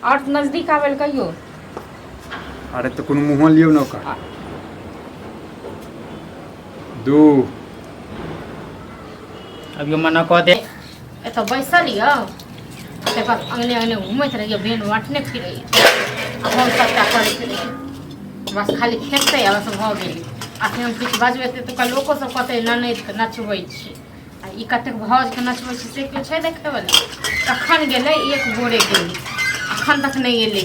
और नजदीक आवेल कहियो। अरे तो कोनो मुँह लियो न का दू अब यो मना कह दे ए तो बैसल यो तकर बाद अंगने अंगने घूमत रहिए बेन बांटने फिरे हम सबटा करैत रहिए बस खाली खेतै आ बस भऽ गेलै अखन हम किछु बजबै तऽ लोको सब कहतै ननदिके नचबै छी आ ई कतेक भौजके नचबै छी से केओ छै देखैवला कखन गेलै एक गोरे गेलै अखन तक नहीं एलै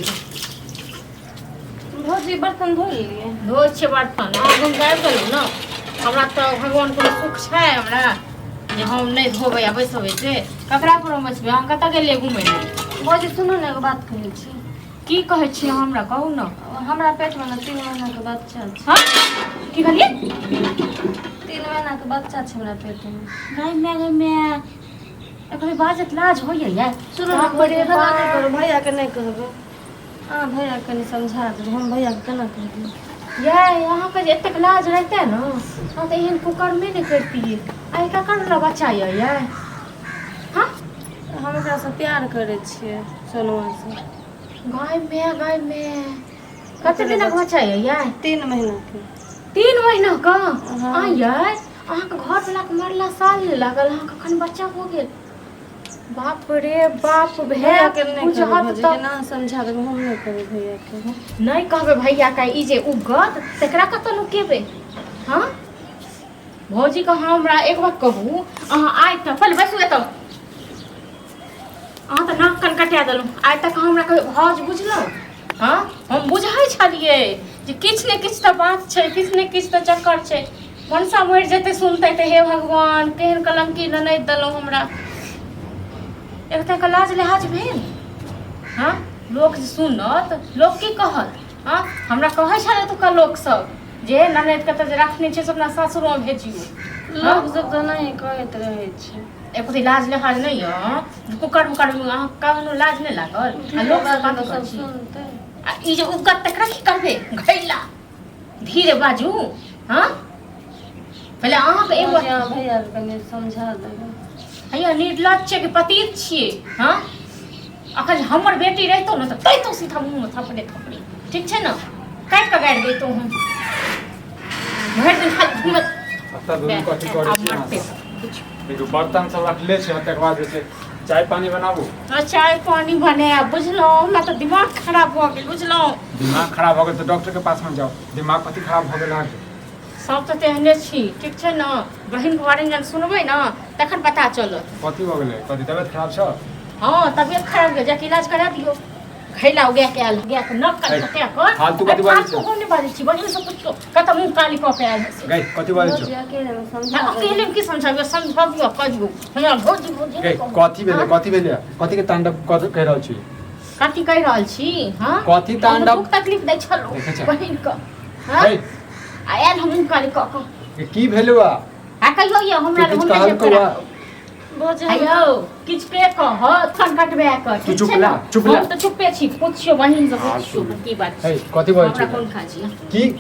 भौजी बर्तन धो लेलिए धोइ छियै बर्तन अहाँ गाँव आबि गेलहुँ ने हमरा तऽ भगवानके सुख छै हमरा जे हम नहीं धोबै आ बैसबै से ककरा पर हम बैसबै अहाँ कतऽ गेलियै घुमै लए। भौजी सुनू ने एगो बात कहै छी। की कहै छियै हमरा कहू ने। हमरा पेट में 3 महीना के बच्चा छै। हाँ की कहलिए 3 महीना के बच्चा छै हमरा पेट में। गई मैं एकरे बाजत लाज होइए यार। सुनो ना बड़े बात नहीं करो भैया के नहीं कहबे। हां भैया के नहीं समझा दे हम भैया के केना कह दी यार यहाँ के जे एतेक लाज रहते ना हम तो एहन कुकर में नहीं करती आई का कर ला बच्चा ये यार। हां हम एकरा से प्यार करे छिए सोनुआ से। गाय में कते दिन का बच्चा ये यार 3 महीना के। 3 महीना का हाँ। आ यार अहाँ के घर वाला के मरला साल लागल अहाँ कखन बच्चा हो गेल। बाप रे बाप भैया के नहीं कुछ कहबे हाथ भौजी तक के ना समझा दे हम नहीं कहबे भैया के। नहीं कहबे भैया का ई जे उगत तकरा कत लुकेबे। हां भौजी का हमरा एक बात कहू अहाँ आइ त पहले बैसू एत अहाँ त नाक कन कटा देलहुँ आइ तक हमरा कहियो भौज बुझलहुँ। हाँ हम बुझै छलिए जे किछ ने किछ त बात छै किछ ने किछ त चक्कर छै मनसा मरि जेतै सुनतै त हे भगवान केहन कलंकी ननद देलहुँ हमरा एक तक लाज लिहाज भेल। हाँ लोक जे सुनत लोक की कहत। हाँ हमरा कहै छलै एतुका लोक सब जे ननद के त रखने छै से अपना सासुर में भेजियो। लोग सब तो नहीं कहत रहे छै एक लाज लिहाज नहीं है कुकर मुकर में अहाँ कहनो लाज नहीं लागल आ लोक सब बात सब सब सुनते आ ई जे उगत तकरा की करबे घैला धीरे बाजू। हाँ पहले अहाँ के एगो भैया के कनी समझा देबे। हैया निर्लज छै कि पतित छिए। हाँ अखन हमर बेटी रहतो न त तैतो सीधा मुंह में थपड़े ठीक छै न काट के गाड़ देतो हम भर दिन खाली घूमत अत्ता दोनों कथि करै छी एगो बर्तन सब रखले छै तकर बाद जे छै चाय पानी बनाबू। चाय पानी बने बुझलहुँ हमरा तो दिमाग खराब हो गेल बुझलहुँ। दिमाग खराब हो गेल तो डॉक्टर के पास में जाओ दिमाग कथि खराब हो गेल अहाँके। सब तो तेहने छी ठीक छै न बहिन के बारे में जब सुनबै न तखन पता चलत। कथि हो गेलै कथि तबियत खराब छ। हाँ तबियत खराब है जाके इलाज करा दियो खैला हो गया के आल गया के नक कट कटे कर फालतू कथि बाजै छी। फालतू नहीं बाजै छी बहिन सब कुछ कत मुंह काली क के आल से गई कथि बाजै भौजी छ। अकेले में समझा दे। अकेले में की समझाबे समझाबियो कहियो हमरा भौजी भौजी गई कथि भेलै कथि के तांडव कह रहल छी। कथी कह रहल छी। हां कथी तांडव दुख तकलीफ दै छलो देखै छै। बहिन क हां गई आयल हम मुंह काली क के की भेलै आ कहियो ये हमरा किछ हम कहल कौआ भौजी अयो किछ पे कह थन कटबे कर तू चुप ला हम तो चुपे छी पूछियो बहिन से पूछियो की बात है कथि बाजै हमरा छी कोन खा छी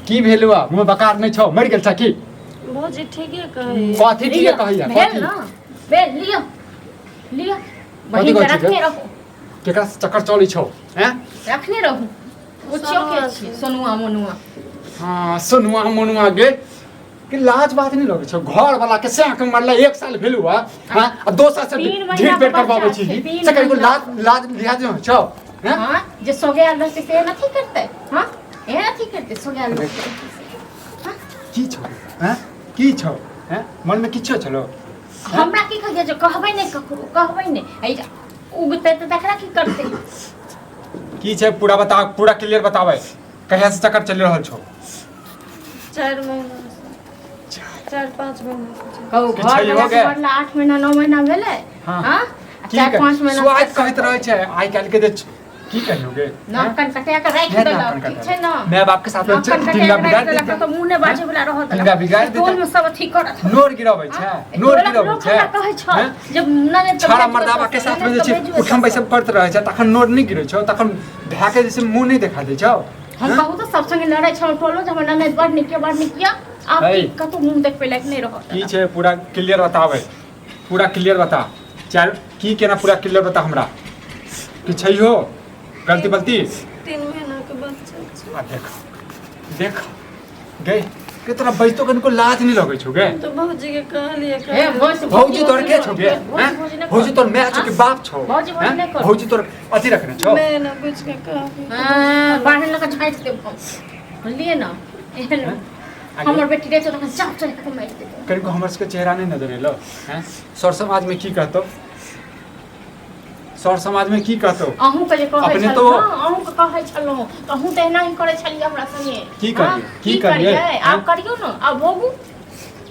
की भेलै आ मुंह बकार नै छ मरि गेल छ की भौजी ठीके कहे। कथि ठीक कहैया भेल कथि ना भेल लियो लियो कथि बहिन के कहै छी रखने गे? रहो केकरा से चक्कर चलै छौ हैं। रखने रहो पूछियो के छी सोनुआ मोनुआ। हाँ सोनुआ मोनुआ गे कि लाज बात नहीं लगे छौ घर वाला के से के मरला 1 साल भेलु हां आ 2 साल से 3 महीना ढीठ पेट के करबाबै बच्चा छी छै, 3 से कहियो महीना। लाज लिहाज नहीं छौ हैं। हां जे सोगेल रहते से नथी करते। हां ए नथी करते सोगेल रहते। हां की छौ हैं की छौ हैं मन में किछो छलो। हमरा की कहिए जो कहबै नहीं ककरो कहबै नहीं आई उगते त तकरा की करते। की छै पूरा बता पूरा क्लियर बताबै कहिया से चक्कर चल रहल छौ। 4 महीना से 4-5 महीना से। कहू कि घर छै हो वाला गया? के मरला 8 महीना 9 महीना भेले। हाँ। हां की 4-5 महीना स्वाद कहैत रहै छै आइ काल के जे की कहियोगे नाक कन कटे के राख है ना, देलक कन ठीक कटे। छै ना मैं बाप के साथ में नाक कन कटे तिनका के बिगाड़ राख देलक देते त मुंह ने बाजे वाला रहत तिनका बिगाड़ देते। टोल में सब अथी करत नोर गिराबै छै नोर गिराबै छै कहै छ हैं? जब नने छाड़ा मर्दावा के साथ में जे छै उठम बैसब करत रहे छै तखन नोर नहीं गिरै छौ तखन ढाके जैसे मुंह नहीं देखा दै छौ। हम कहू तो सब संगे लड़ाई छ टोलो जब नने बड़ निकिया आप है। कतो मुंह देख पे लायक नहीं रहत। की छै पूरा क्लियर बताबै पूरा क्लियर बता चल की केना पूरा क्लियर बता हमरा कि छैहो गलती बलती 3 महीना के बच्चा छै। देख गए कितना बैजतो कनको लाज नहीं लगे छो गे तो भौजी के कहलिए हे भौजी तोर के छो गे भौजी तोर मैं छो के बाप छो भौजी नहीं कर भौजी तोर अथी रखने छो मैं ना कुछ के कहबी। हां बाहर लगा छाट दे बोलिए ना एहन हमर बेटी रे तो चाप चल के मार दे कनको हमर के चेहरा नहीं नजर एलो हैं सर समाज में की कहतो सर समाज में की कहतो अहूँ के जे कहै अपने छल तो अहूँ के कहै छलौ त अहूँ त एना ही करे छलिए हमरा संगे की करिए की करिए आप करियो न अब भोगू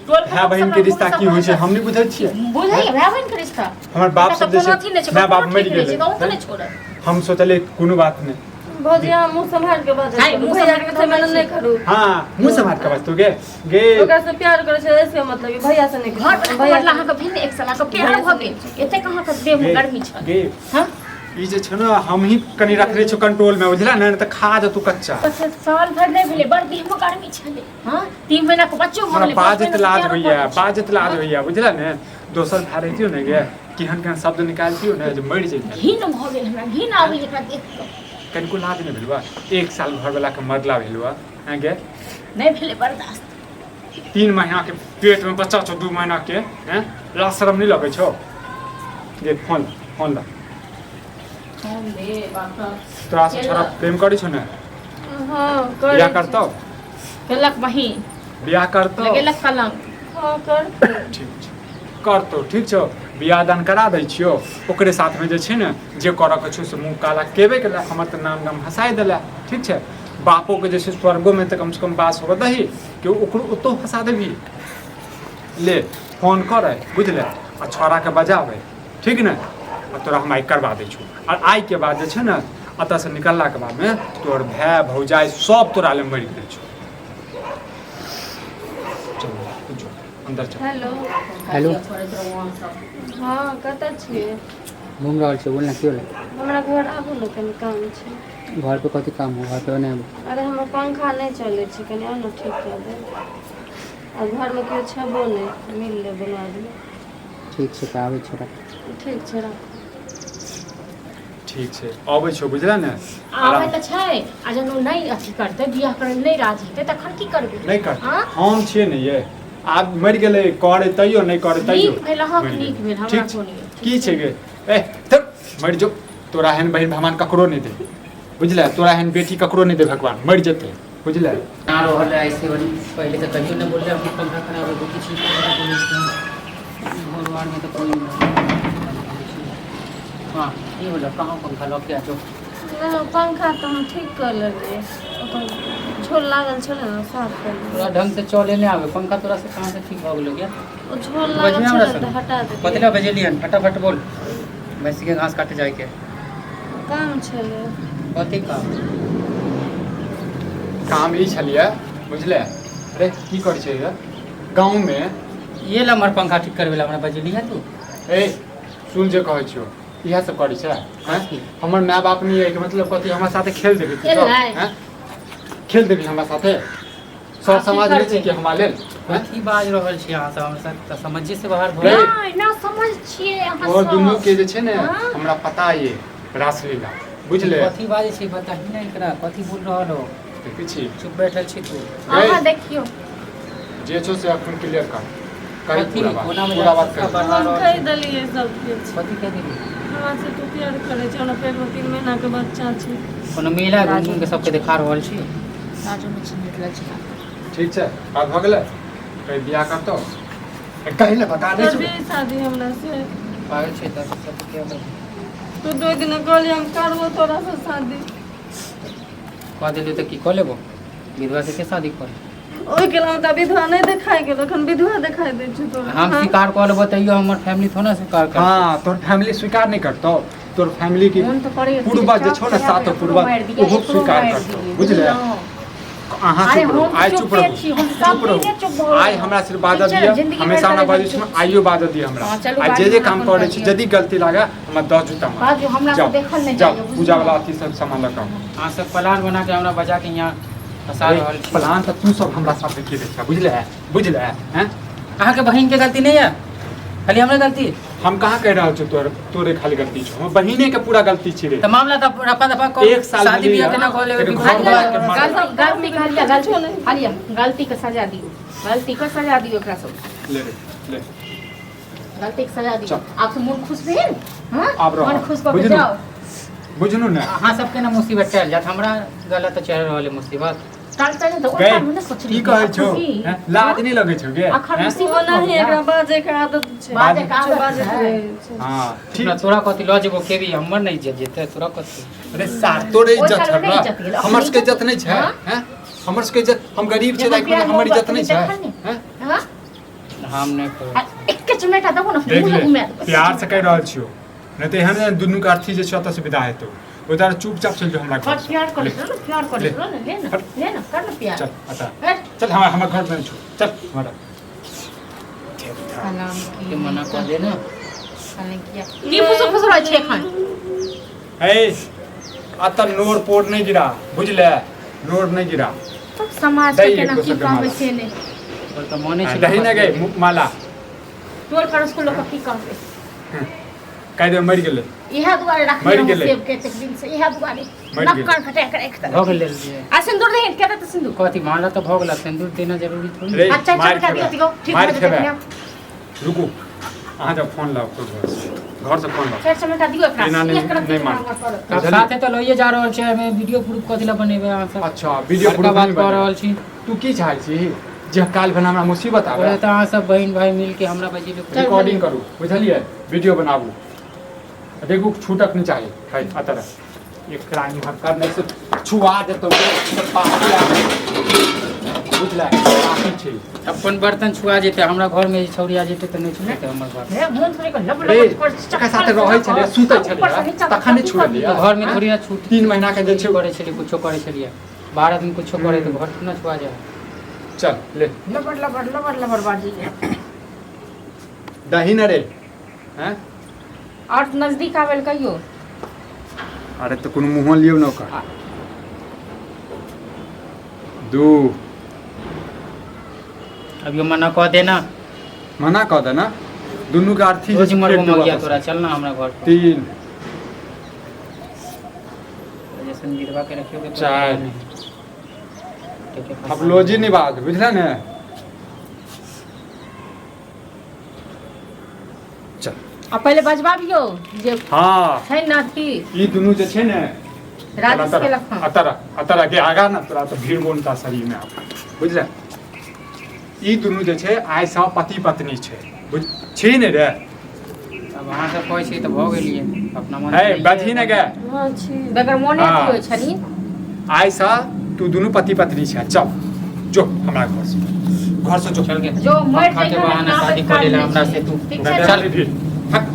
टोल भाई बहन के रिश्ता की होय छै हम नहीं बुझै छियै बुझाइ भाई बहन के रिश्ता हमर बाप सब जैसे मैं बाप मर गेल नहीं छोड़ हम सोचले कोनो बात नहीं भौजी हम मुंह संभाल के बात हाय, मुंह भैया संभाल के के सामने बात नहीं करू। हां मुंह से मार के बस तू गे गे ओकरा से प्यार करे छै ऐसे मतलब कि भैया से नहीं घर करू। पर भैया भैया के भिन्न एक साल के प्यार भ गेल एते कहां के देह में गर्मी छ गे हां ई जे छ न हम ही कनी रखले छ कंट्रोल में बुझला न त खा जा तू कच्चा साल भर नहीं भेले बड़ देह में गर्मी छले हां 3 महीना के बच्चो भ हमरा गेले बाजत लाज भैया बाजत लाज भैया बुझला न दोसर खा रही थियो न गे केहन केहन शब्द निकालतियो न जे मर जइते घिन भ गेल हमरा घिन आबै एकरा देख के कनको लाज नहीं भेलवा 1 साल घर वाला के मरला भेलवा हैं गे नहीं भेले बर्दाश्त 3 महीना के पेट में बच्चा छ 2 महीना के हैं लाज शरम नहीं लगे छो गे फोन ला हम ले बात तोरा से छोरा प्रेम करी छ न हां बियाह करतो केलक बहिन बियाह करतो लगेलक कलम हां कर ठीक छै करतो ठीक छौ बियाह दान करा दै छियो ओकरे साथ में जे छै ने जे करऽ के छै से मुंह काला केबे केला हमर त नाम गाम हंसाइ देला ठीक छै बापो के जे छै स्वर्गो में त कम से कम बास हो दही कि ओकरो ओतो हंसा देबी ले फोन करे बुझले आ छोरा के बजावे ठीक ने आ तोरा हम आई करवा दै छु और आई के बाद जे छै ने अतः से निकलला के बाद में तोर भाई भौजाई सब तोरा ले मरि गेल छौ चल तू जो अंदर चल हेलो हेलो हां कतऽ छियै घूम रहल छी बोलना की होला हमरा घर आबू न कनी काम छै। घर पे कथी काम हो घर पे नहीं अरे हमर पंखा नहीं चलै छै कनी आउ न ठीक कर दे और घर में केओ छबो नहीं मिल ले बना दे ठीक छै तऽ आबै छोरा ठीक छै राख ठीक छै अबै छौ बुझला ने आबै त छै आ जनु नहीं अथी करते बियाह करे नहीं राजी हेतै तखन की करबे नहीं कर हाँ? हम छियै ने ये आब मरि गेलै करे तैयो नहीं करे तैयो नीक भेल अहाँ मरि नीक गेलै। भेल हमरा ठीक छै। कोनी की छै गे ए थक मरि जो तोरा एहन बहिन भगवान ककरो नहीं दे बुझले तोरा एहन बेटी ककरो नहीं दे भगवान मरि जेतै बुझले ना रहल है ऐसे वाली पहले तो कहियो नहीं बोल रहे अपनी पंखा खराब हो गई चीज घर वार में तो कोई हाँ ये बोला कहाँ पंखा लग गया जो नहीं, पंखा तो हम ठीक कर लेलिए ओकर झोल लागल छलै न साफ कर पूरा ढंग से चले नहीं आवे पंखा तोरा से कहाँ से ठीक हो गेलो क्या ओ झोल बजने लागल हमरा छलै सन। तऽ हटा दे कतला बजेली हन फटाफट बोल भैंसी के घास काटे जाए के काम छलै कथी काम काम ई छलिए बुझले अरे की करै छै रे गाँव में ये ला हमर पंखा ठीक करबे ला हमरा बजेली है तू ए सुन जे कहै छियो इएह सब करै छै हैं हमर माय बाप नहीं है कि मतलब कथी हमरा साथे खेल देबी तू सब खेलनाइ? हैं खेल देबी हमरा साथे सर समाज नहीं छै कि हमरा लेल हैं कथी बाज रहल छी अहाँ सब हमरा साथ समझे से बाहर रे। भऽ नहीं ना समझ छिए अहाँ और सब दुनू के जे छै ने हाँ? हमरा पता ये रासलीला बुझले कथी बाजे छी बताही नहीं एकरा कथी बोल रहल हो देखै छी चुप बैठल छी तू अहाँ देखियो जे छो से अपन क्लियर कर कही कथी पूरा बात कोना में पूरा बात जाके कर बढ़ा हम रहल कहि छी। देलिए सब किछु कथी कह देली हमरा से तू प्यार करे छै हमरा पेट में 3 महीना के बच्चा छै कोनो मेला घूम घूम के सबके देखा रहल छी राजू में चिन्ह लगा ठीक छै बात भ गेलै कहीं बियाह करतो कहीं ले बता दे करबी शादी हमरा से पागल छी त सब के तू 2 दिन कहली हम करबो तोरा से शादी कह देली त की क लेबो विधवा से के शादी कर ओइ के लाम त विधवा नहीं देखाई गेल एखन विधवा देखाई दै छै तोरा हम स्वीकार कर लेबो तैयो हमर फैमिली थोड़ा स्वीकार कर हां तोर फैमिली स्वीकार नहीं करतो तोर फैमिली की मन तो करे पूर्वज जे छो ना सात पूर्वज वो स्वीकार करतो बुझले अहाँ अरे चुप रहो हम आइ चुप चुप रहो छी, हम चुप सब रहो दिन चुप भऽ आइ रहल। हमरा सिर्फ बाजऽ ठीक छै, दिया जिंदगी हमेशा भर हमरा करे बाजै चुप छी आइयो बाजऽ दिया हमरा हाँ, चलू आ बाजू, जे जे हमरा काम अपन करे छी करिए। यदि गलती लागे हमरा 10 जूता मार बाजू, हमरा जाओ, को देखल नहीं जाओ, चाहिए, बुझलिए? पूजा वाला अथी सब सामान लगा अहाँ सब प्लान बना के हमरा बजा के यहाँ फंसा रहल छी प्लान त तू सब हमरा साथ के देखा बुझले बुझले हैं अहाँ के बहिन के गलती नहीं है खाली हमरे गलती हम कहाँ कह रहल छौ तोरे खाली गलती छौ हमर बहिने के पूरा गलती छी रे तो मामला तो रफा दफा को एक साल शादी में बियाह लिया, के ना को लेवे तेरे कि घर घर वाला के मार- गलती कर लिया गलती का सजा दियो गलती का सजा दियो ओकरा सब ले रे ले गलती का सजा दियो चल। आप सब मन खुश भेल हां आप रहो। मन खुश कर बुझलू? जाओ बुझनु ना हाँ सबके ना मुसीबत टल जात हमरा गलत चल रहल है मुसीबत काल तने तो गए ओटा में सोच की कहै छौ हैं? लाज नहीं लगे छौ गे अखर हैं? मुसीबत नहीं एकरा बाजे के आदत छै बाजे का कुछो बाजे है। छै हाँ ठीक तोरा कथी लऽ जेबो के भी हमर नहीं इज्जत जेते तोरा कथी अरे सार तोरे ओइ इज्जत साल छै में नहीं इज्जत गेल, हमर अपनी सबके इज्जत इज्जत- नहीं छै हाँ? हैं हमर सबके इज्जत हम गरीब छै जब लाइक प्यार हमर इज्जत मोहब्बत नहीं छै देखल नहीं। हैं हां हम नहीं करो एक चमेटा दबो ना देख मुंह ले घुमा दे प्यार से कह रहल छियो नहीं तो एहन दुनू के अर्थी जे छै ओतऽ से विदा हेतौ उधर चुपचाप चल जो हमरा घर और प्यार कर ले, लो प्यार कर ले। लो ना ले ना हट। ले ना कर लो प्यार चल आता हट। चल हमर घर में छु चल हमारा सलाम के मना कर दे ना किया की फुसो फुसो रह छे एखन ए अत नोर पोर नहीं गिरा बुझले नोर नहीं गिरा तो समाज दही के एक केना दोसर की के काम माला। से ने और तो मने छै दही न गए माला टोल परस को लोग की काम पे कह दे मर गेले इहा दुआरे रख मर दिया गेलै। सेब के तक दिन से इहा दुआरे मर गेलै। नक्कर फटे कर एक भऽ तरह गेल लिए आ सिंदूर नहीं क्या तो सिंदूर कथी माला तो भऽ गेल सिंदूर देना जरूरी थोड़ी रे अच्छा मार अच्छा दियो खेबै। दियो ठीक मार है खेबै। देखियो रुकू अहाँ जब फोन लाओ तो घर से फोन लाओ चार चमेटा दियो एकरा बिना नहीं- एक रख नहीं मान। अब बुझलियै? साथे तो लइए जा रहल छै एमे वीडियो प्रूफ कथी ला बनेबे अहाँ सब अच्छा वीडियो बड़का प्रूफ बात नहीं कह बने। रहल छी तू की चाहै छी जे काल बना हमरा मुसीबत आवे ओहे तऽ अहाँ सब बहन भाई मिल के हमरा बजेबे चल। रिकॉर्डिंग करू बुझलिए वीडियो बनाबू देखू छूटक नहीं चाहिए है अतर एक क्राइम हम करने से छुआ देतो पापी आवे बुझला पापी छै अपन बर्तन छुआ जेते हमरा घर में छौरी आ जेते तऽ नहीं छुएते हमर घर रे मुंह थोड़ी को लब रे लब कर चक्का साथे रहै छले सुतै छले तखन नहीं छुड़लिए तो घर में थोड़ी ना छूट 3 महीना के जे छै करे छलिए कुछो करे छलिए बाहर आदमी कुछो करे तो घर ना छुआ जाए चल ले लबड़ लबड़ लबड़ लबड़ बाजी दही न रे हैं और नजदीक आवेल कहियो अरे तो कोनो मुंह लियो न कर दू अब ये मना कह देना मना कह दे ना दुनू के अर्थी रोज मर पेट में गया वापस। तोरा चलना हमरा घर पर 3 जैसे गिरवा के रखियो के चार। ठीक है अब लोजी नहीं बात बुझला ने चल आ पहले बजबाबियो जे हाँ छै ना थी ई दुनू जे छै ने राजेश के लखन अतर के आगा ना तोरा तो भीड़ बोलता शरीर में आब बुझले ई दुनू जे छै आइ सँ पति पत्नी छै बुझ छी ने रे अब अहाँ सब कहै छी तऽ भऽ गेलिए अपना मन है बधी ने गे हां छी बगर मोने हाँ। होय छनी आइ सँ तू दुनू पति पत्नी छै चल जो हमरा घर से जो चल के जो मर खा के जाएगा बहाना शादी कर लेला हमरा से तू ठीक छै चल भीड़ हट